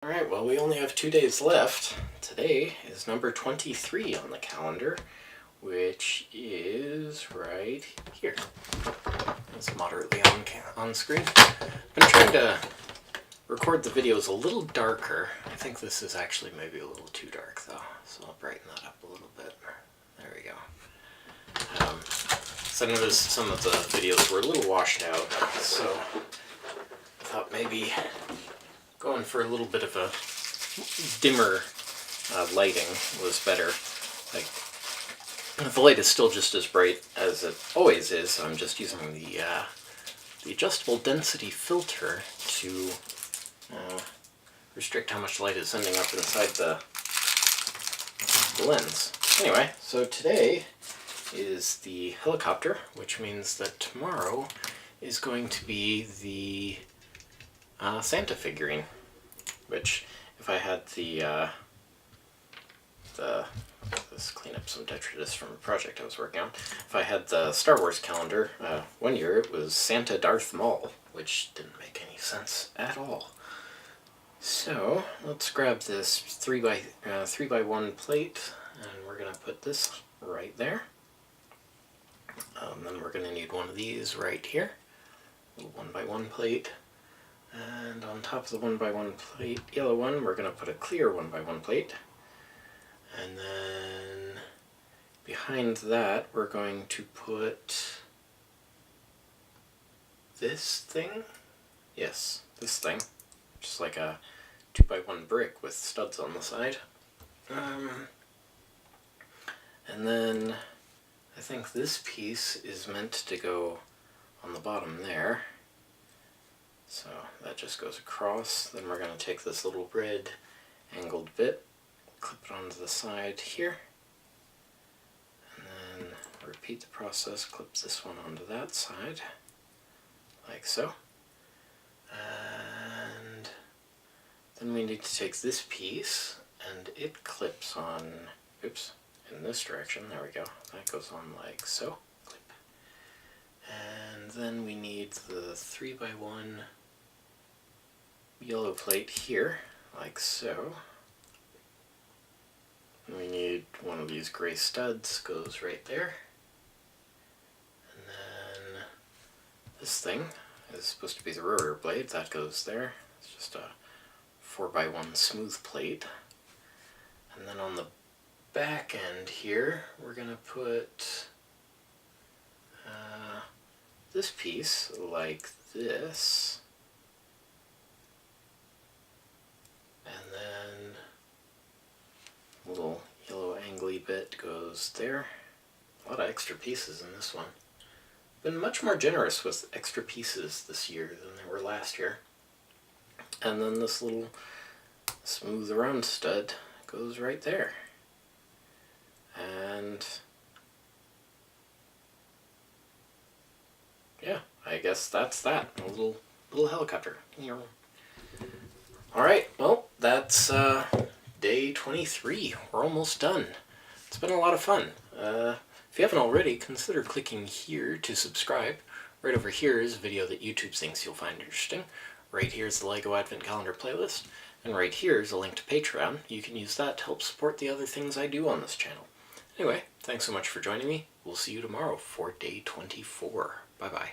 Alright, well, we only have 2 days left. Today is number 23 on the calendar, which is right here. It's moderately on screen. I've been trying to record the videos a little darker. I think this is actually maybe a little too dark, though, so I'll brighten that up a little bit. There we go. So I noticed some of the videos were a little washed out, so I thought maybe going for a little bit of a dimmer lighting was better. Like, the light is still just as bright as it always is. I'm just using the adjustable density filter to restrict how much light is ending up inside the lens. Anyway, so today is the helicopter, which means that tomorrow is going to be the Santa figurine, which if I had let's clean up some detritus from a project I was working on. If I had the Star Wars calendar, one year it was Santa Darth Maul, which didn't make any sense at all. So let's grab this 3x1 plate, and we're gonna put this right there. Then we're gonna need one of these right here, a little 1x1 plate. And on top of the 1x1 plate, yellow one, we're going to put a clear 1x1 plate. And then behind that, we're going to put this thing. Yes, this thing. Just like a 2x1 brick with studs on the side. And then I think this piece is meant to go on the bottom there. So that just goes across. Then we're going to take this little red angled bit, clip it onto the side here, and then repeat the process, clip this one onto that side, like so. And then we need to take this piece, and it clips on, oops, in this direction, there we go. That goes on like so, clip. And then we need the 3x1 yellow plate here, like so. And we need one of these gray studs, goes right there. And then this thing is supposed to be the rotor blade, that goes there. It's just a 4x1 smooth plate. And then on the back end here, we're going to put this piece like this. And then a little yellow angly bit goes there. A lot of extra pieces in this one. Been much more generous with extra pieces this year than they were last year. And then this little smooth round stud goes right there. And yeah, I guess that's that. A little helicopter. Alright, well, that's day 23. We're almost done. It's been a lot of fun. If you haven't already, consider clicking here to subscribe. Right over here is a video that YouTube thinks you'll find interesting. Right here is the LEGO Advent Calendar playlist. And right here is a link to Patreon. You can use that to help support the other things I do on this channel. Anyway, thanks so much for joining me. We'll see you tomorrow for day 24. Bye-bye.